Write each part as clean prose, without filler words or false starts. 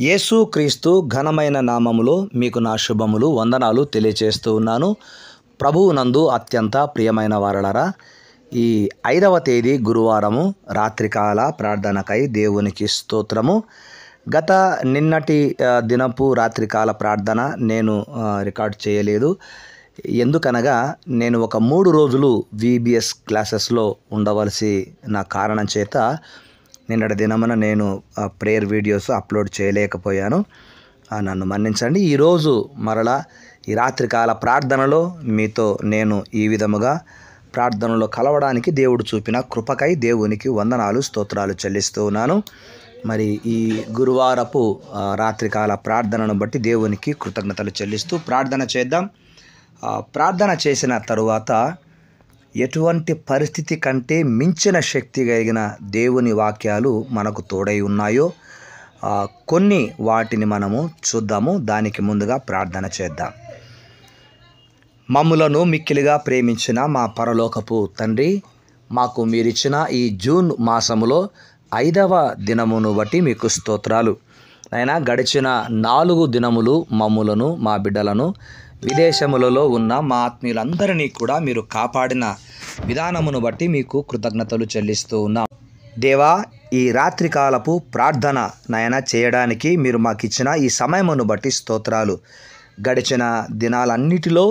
యేసుక్రీస్తు ఘనమైన నామములో మీకు నా శుభములు వందనాలు తెలియచేస్తూ ఉన్నాను. ప్రభువునందు అత్యంత ప్రియమైన వారలారా, ఈ 5వ తేదీ గురువారము రాత్రికాల ప్రార్థనకై దేవునికి స్తోత్రము. గత నిన్నటి దినపు రాత్రికాల ప్రార్థన నేను రికార్డ్ చేయలేదు. ఎందుకనగా నేను ఒక 3 రోజులు VBS క్లాసెస్లో ఉండవలసిన కారణం చేత నిన్నటి దినమున నేను ప్రేయర్ వీడియోస్ అప్లోడ్ చేయలేకపోయాను. నన్ను మన్నించండి. ఈరోజు మరలా ఈ రాత్రికాల ప్రార్థనలో మీతో నేను ఈ విధముగా ప్రార్థనలో కలవడానికి దేవుడు చూపిన కృపకై దేవునికి వందనాలు స్తోత్రాలు చెల్లిస్తూ ఉన్నాను. మరి ఈ గురువారపు రాత్రికాల ప్రార్థనను బట్టి దేవునికి కృతజ్ఞతలు చెల్లిస్తూ ప్రార్థన చేద్దాం. ప్రార్థన చేసిన తరువాత ఎటువంటి పరిస్థితి కంటే మించిన శక్తి కలిగిన దేవుని వాక్యాలు మనకు తోడై ఉన్నాయో కొన్ని వాటిని మనము చూద్దాము. దానికి ముందుగా ప్రార్థన చేద్దాం. మమ్ములను మిక్కిలిగా ప్రేమించిన మా పరలోకపు తండ్రి, మాకు మీరిచ్చిన ఈ జూన్ మాసములో 5వ దినమును బట్టి మీకు స్తోత్రాలు. అయినా గడిచిన 4 దినములు మమ్ములను, మా బిడ్డలను, విదేశములలో ఉన్న మా ఆత్మీయులందరినీ కూడా మీరు కాపాడిన విధానమును బట్టి మీకు కృతజ్ఞతలు చెల్లిస్తూ ఉన్నాం. దేవా, ఈ రాత్రికాలపు ప్రార్థన నాయన చేయడానికి మీరు మాకు ఇచ్చిన ఈ సమయమును బట్టి స్తోత్రాలు. గడిచిన దినాలన్నిటిలో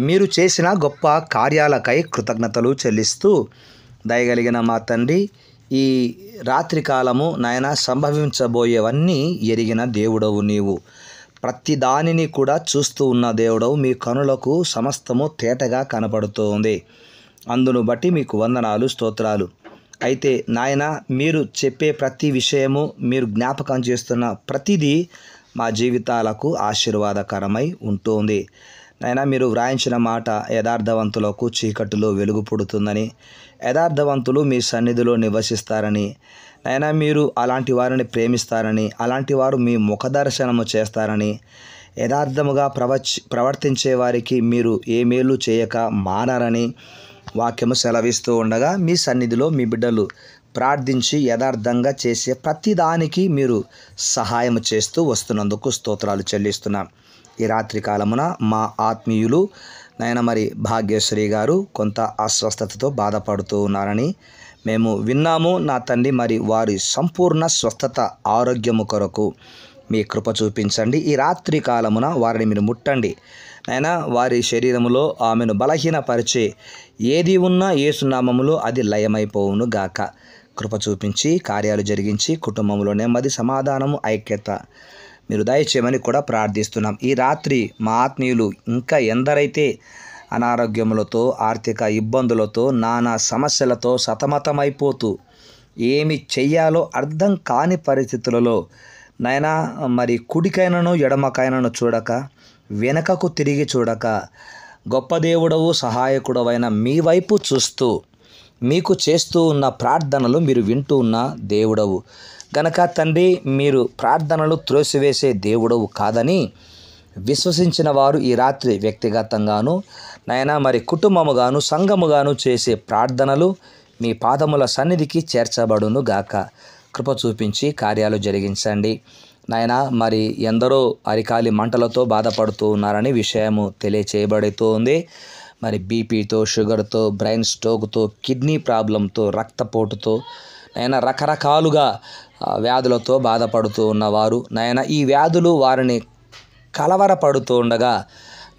మీరు చేసిన గొప్ప కార్యాలకై కృతజ్ఞతలు చెల్లిస్తూ, దయగలిగిన మా తండ్రి, ఈ రాత్రికాలము నాయన సంభవించబోయేవన్నీ ఎరిగిన దేవుడవు నీవు. ప్రతి దానిని కూడా చూస్తూ ఉన్న దేవుడవు. మీ కనులకు సమస్తము తేటగా కనపడుతూ ఉంది. అందును బట్టి మీకు వందనాలు స్తోత్రాలు. అయితే నాయన, మీరు చెప్పే ప్రతి విషయము, మీరు జ్ఞాపకం చేస్తున్న ప్రతిదీ మా జీవితాలకు ఆశీర్వాదకరమై ఉంటుంది. నాయన, మీరు వ్రాయించిన మాట, యథార్థవంతులకు చీకటిలో వెలుగు పుడుతుందని, యథార్థవంతులు మీ సన్నిధిలో నివసిస్తారని, నాయన మీరు అలాంటి వారిని ప్రేమిస్తారని, అలాంటి వారు మీ ముఖదర్శనము చేస్తారని, యథార్థముగా ప్రవర్తించే వారికి మీరు ఏ మేలు చేయక మానరని వాక్యము సెలవిస్తూ ఉండగా, మీ సన్నిధిలో మీ బిడ్డలు ప్రార్థించి యథార్థంగా చేసే ప్రతిదానికి మీరు సహాయం చేస్తూ వస్తున్నందుకు స్తోత్రాలు చెల్లిస్తున్నాం. ఈ రాత్రి కాలమున మా ఆత్మీయులు నాయన మరి భాగ్యశ్రీ గారు కొంత అస్వస్థతతో బాధపడుతూ ఉన్నారని మేము విన్నాము. నా తండ్రి, మరి వారి సంపూర్ణ స్వస్థత ఆరోగ్యము కొరకు మీ కృప చూపించండి. ఈ రాత్రి కాలమున వారిని మీరు ముట్టండి నాయన. వారి శరీరములో ఆమెను బలహీనపరిచే ఏది ఉన్నా యేసునామములో అది లయమైపోవును గాక. కృప చూపించి కార్యాలు జరిగించి కుటుంబంలో నెమ్మది, సమాధానము, ఐక్యత మీరు దయచేయమని కూడా ప్రార్థిస్తున్నాం. ఈ రాత్రి మా ఆత్మీయులు ఇంకా ఎందరైతే అనారోగ్యములతో, ఆర్థిక ఇబ్బందులతో, నానా సమస్యలతో సతమతమైపోతూ ఏమి చెయ్యాలో అర్థం కాని పరిస్థితులలో నాయన మరి కుడికైనను ఎడమకైనను చూడక, వెనకకు తిరిగి చూడక, గొప్ప దేవుడవు సహాయకుడవైన మీ వైపు చూస్తూ మీకు చేస్తూ ఉన్న ప్రార్థనలు మీరు వింటూ ఉన్న దేవుడవు గనక తండ్రి, మీరు ప్రార్థనలు త్రోసివేసే దేవుడవు కాదని విశ్వసించిన వారు ఈ రాత్రి వ్యక్తిగతంగాను నాయన మరి కుటుంబముగాను సంఘముగాను చేసే ప్రార్థనలు మీ పాదముల సన్నిధికి చేర్చబడును గాక. కృప చూపించి కార్యాలు జరిగించండి నాయన. మరి ఎందరో అరికాలి మంటలతో బాధపడుతూ ఉన్నారని విషయము తెలియచేయబడుతూ ఉంది. మరి బీపీతో, షుగర్తో, బ్రెయిన్ స్ట్రోక్తో, కిడ్నీ ప్రాబ్లంతో, రక్తపోటుతో నాయన రకరకాలుగా వ్యాధులతో బాధపడుతూ ఉన్నవారు నాయన, ఈ వ్యాధులు వారిని కలవరపడుతూ ఉండగా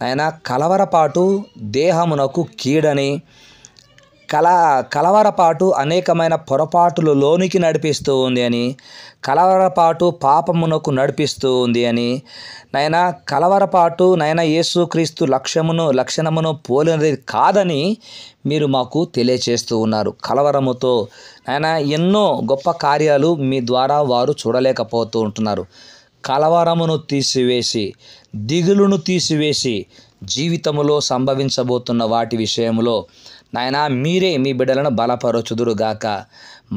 నాయన, కలవరపాటు దేహమునకు కీడని, కలవరపాటు అనేకమైన పొరపాటులలోనికి నడిపిస్తూ ఉంది అని, కలవరపాటు పాపమునకు నడిపిస్తూ ఉంది అని నాయన, కలవరపాటు నాయన యేసుక్రీస్తు లక్షణమును పోలినది కాదని మీరు మాకు తెలియచేస్తూ ఉన్నారు. కలవరముతో నాయన ఎన్నో గొప్ప కార్యాలు మీ ద్వారా వారు చూడలేకపోతూ ఉంటున్నారు. కలవరమును తీసివేసి, దిగులును తీసివేసి, జీవితములో సంభవించబోతున్న వాటి విషయంలో నాయన మీరే మీ బిడ్డలను బలపరచుదురుగాక.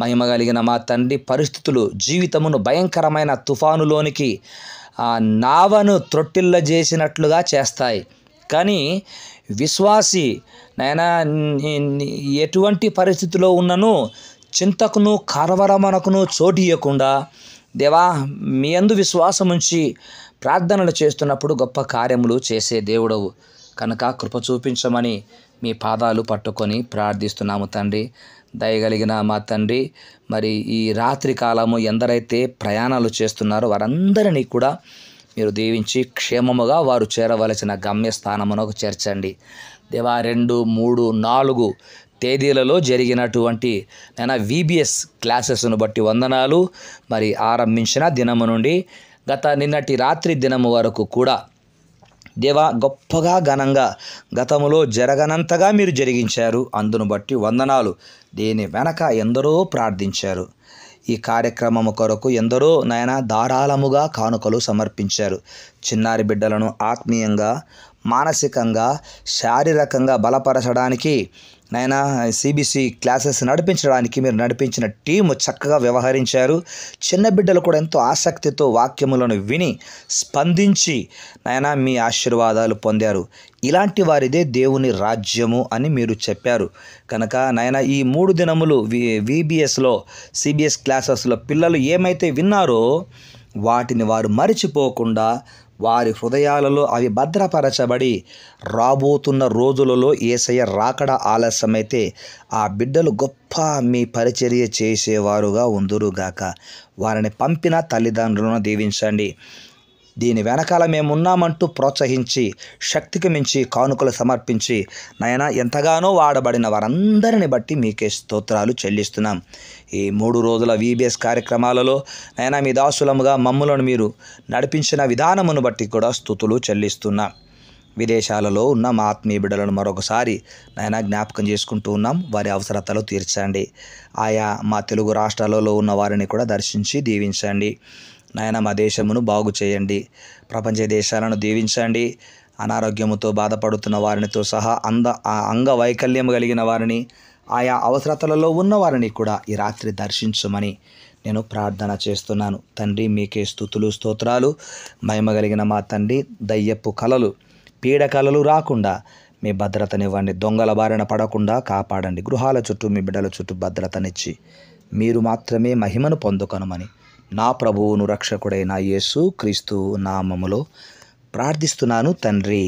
మహిమ కలిగిన మా తండ్రి, పరిస్థితులు జీవితమును భయంకరమైన తుఫానులోనికి నావను త్రొట్టిల్ల చేసినట్లుగా చేస్తాయి. కానీ విశ్వాసి నాయన ఎటువంటి పరిస్థితిలో ఉన్నను చింతకును కలవరమునకును చోటియకుండా దేవా, మీ యందు విశ్వాసం ఉంచి ప్రార్థనలు చేస్తున్నప్పుడు గొప్ప కార్యములు చేసే దేవుడవు కనుక కృప చూపించమని మీ పాదాలు పట్టుకొని ప్రార్థిస్తున్నాము తండ్రి. దయగలిగిన మా తండ్రి, మరి ఈ రాత్రి కాలము ఎందరైతే ప్రయాణాలు చేస్తున్నారో వారందరినీ కూడా మీరు దీవించి క్షేమముగా వారు చేరవలసిన గమ్యస్థానమునకు చేర్చండి దేవా. 2, 3, 4 తేదీలలో జరిగినటువంటి VBS క్లాసెస్ను బట్టి వందనాలు. మరి ఆరంభించిన దినము నుండి నిన్నటి రాత్రి దినము వరకు కూడా దేవా గొప్పగా ఘనంగా గతములో జరగనంతగా మీరు జరిగించారు. అందును బట్టి వందనాలు. దీని వెనక ఎందరో ప్రార్థించారు. ఈ కార్యక్రమము కొరకు ఎందరో ధారాళముగా కానుకలు సమర్పించారు. చిన్నారి బిడ్డలను ఆత్మీయంగా, మానసికంగా, శారీరకంగా బలపరచడానికి CBC క్లాసెస్ నడిపించడానికి మీరు నడిపించిన టీము చక్కగా వ్యవహరించారు. చిన్న బిడ్డలు కూడా ఎంతో ఆసక్తితో వాక్యములను విని స్పందించి మీ ఆశీర్వాదాలు పొందారు. ఇలాంటి వారిదే దేవుని రాజ్యము అని మీరు చెప్పారు కనుక ఈ 3 దినములు VBSలో CBS క్లాసెస్లో పిల్లలు ఏమైతే విన్నారో వాటిని వారు మరిచిపోకుండా వారి హృదయాలలో అవి భద్రపరచబడి రాబోతున్న రోజులలో యేసయ్య రాకడ ఆలస్యమైతే ఆ బిడ్డలు గొప్ప మీ పరిచర్య చేసేవారుగా ఉందురుగాక. వారిని పంపిన తల్లిదండ్రులను దీవించండి. దీని వెనకాల మేమున్నామంటూ ప్రోత్సహించి శక్తికి మించి కానుకలు సమర్పించి ఎంతగానో వాడబడిన వారందరిని బట్టి మీకే స్తోత్రాలు చెల్లిస్తున్నాం. ఈ 3 రోజుల VBS కార్యక్రమాలలో మీ దాసులముగా మమ్ములను మీరు నడిపించిన విధానమును బట్టి కూడా స్తుతులు చెల్లిస్తున్నాం. విదేశాలలో ఉన్న మా ఆత్మీయ బిడ్డలను మరొకసారి జ్ఞాపకం చేసుకుంటూ ఉన్నాం. వారి అవసరతలు తీర్చండి. ఆయా మా తెలుగు రాష్ట్రాలలో ఉన్న వారిని కూడా దర్శించి దీవించండి. మా దేశమును బాగు చేయండి. ప్రపంచ దేశాలను దీవించండి. అనారోగ్యముతో బాధపడుతున్న వారినితో సహా అంగవైకల్యం కలిగిన వారిని, ఆయా అవసరతలలో ఉన్న వారిని కూడా ఈ రాత్రి దర్శించమని నేను ప్రార్థన చేస్తున్నాను. తండ్రి మీకే స్తుతులు స్తోత్రాలు. మహిమ కలిగిన మా తండ్రి, దయ్యపు కలలు, పీడకలలు రాకుండా మీ భద్రతనివ్వండి. దొంగల బారిన పడకుండా కాపాడండి. గృహాల చుట్టూ మీ బిడ్డల చుట్టూ భద్రతనిచ్చి మీరు మాత్రమే మహిమను పొందుకొనమని నా ప్రభువును రక్షకుడైన యేసు క్రీస్తు నామములో ప్రార్థిస్తున్నాను తండ్రి.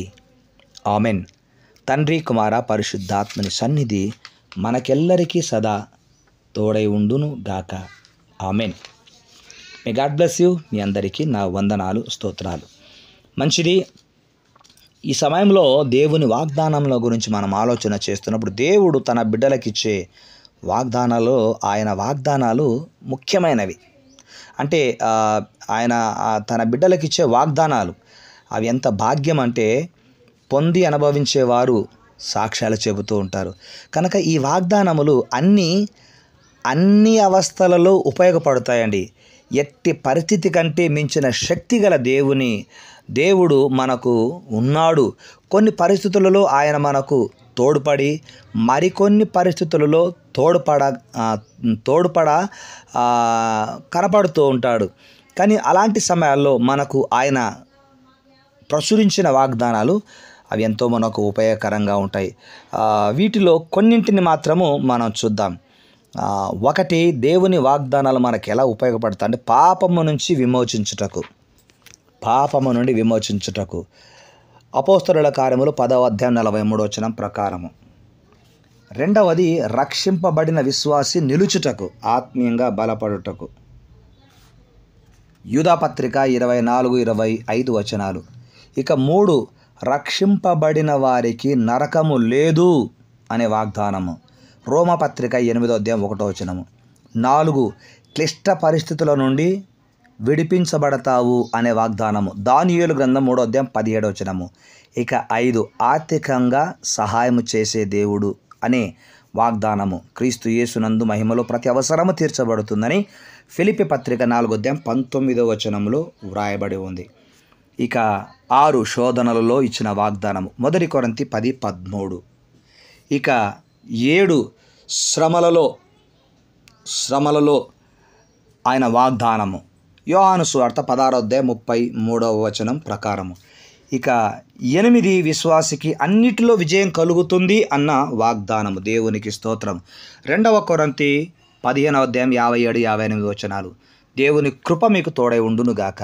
ఆమెన్. తండ్రి, కుమార, పరిశుద్ధాత్మని సన్నిధి మనకెల్లరికీ సదా తోడై ఉండును గాక. Amen. May God bless you. మీ అందరికీ నా వందనాలు, స్తోత్రాలు. మంచిది. ఈ సమయంలో దేవుని వాగ్దానంలో గురించి మనం ఆలోచన చేస్తున్నప్పుడు దేవుడు తన బిడ్డలకిచ్చే వాగ్దానాలు, ఆయన వాగ్దానాలు ముఖ్యమైనవి. అంటే ఆయన తన బిడ్డలకిచ్చే వాగ్దానాలు అవి ఎంత భాగ్యం అంటే పొంది అనుభవించేవారు సాక్ష్యాలు చెబుతూ ఉంటారు. కనుక ఈ వాగ్దానములు అన్ని అవస్థలలో ఉపయోగపడతాయండి. ఎట్టి పరిస్థితి కంటే మించిన శక్తి గల దేవుడు మనకు ఉన్నాడు. కొన్ని పరిస్థితులలో ఆయన మనకు తోడ్పడి, మరికొన్ని పరిస్థితులలో తోడ్పడ కనపడుతూ ఉంటాడు. కానీ అలాంటి సమయాల్లో మనకు ఆయన ప్రచురించిన వాగ్దానాలు అవి ఎంతో మనకు ఉపయోగకరంగా ఉంటాయి. వీటిలో కొన్నింటిని మాత్రము మనం చూద్దాం. ఒకటి, దేవుని వాగ్దానాలు మనకు ఎలా ఉపయోగపడతాయి అంటే పాపము నుండి విమోచించుటకు. అపోస్తలుల కార్యములు 10వ అధ్యాయం 43వ వచనం ప్రకారము. రెండవది, రక్షింపబడిన విశ్వాసి నిలుచుటకు, ఆత్మీయంగా బలపడుటకు. యూదాపత్రిక 24-25 వచనాలు. ఇక 3, రక్షింపబడిన వారికి నరకము లేదు అనే వాగ్దానము. రోమపత్రిక 8వ అధ్యాయం 1వ వచనము. 4, క్లిష్ట పరిస్థితుల నుండి విడిపించబడతావు అనే వాగ్దానము. దానియేలు గ్రంథం 3వ అధ్యాయం 17వ వచనము. ఇక 5, ఆర్థికంగా సహాయం చేసే దేవుడు అనే వాగ్దానము. క్రీస్తు యేసునందు మహిమలో ప్రతి అవసరము తీర్చబడుతుందని ఫిలిప్పీ పత్రిక 4వ అధ్యాయం 19వ వచనంలో వ్రాయబడి ఉంది. ఇక 6, శోధనలలో ఇచ్చిన వాగ్దానము. 1 కొరింథీ 10:13. ఇక 7, శ్రమలలో ఆయన వాగ్దానము. యోహాను సువార్త 16వ అధ్యాయం 33వ వచనం ప్రకారము. ఇక 8, విశ్వాసికి అన్నిటిలో విజయం కలుగుతుంది అన్న వాగ్దానము. దేవునికి స్తోత్రం. 2 కొరింథీ 15వ అధ్యాయం 57-58 వచనాలు. దేవుని కృప మీకు తోడై ఉండునుగాక.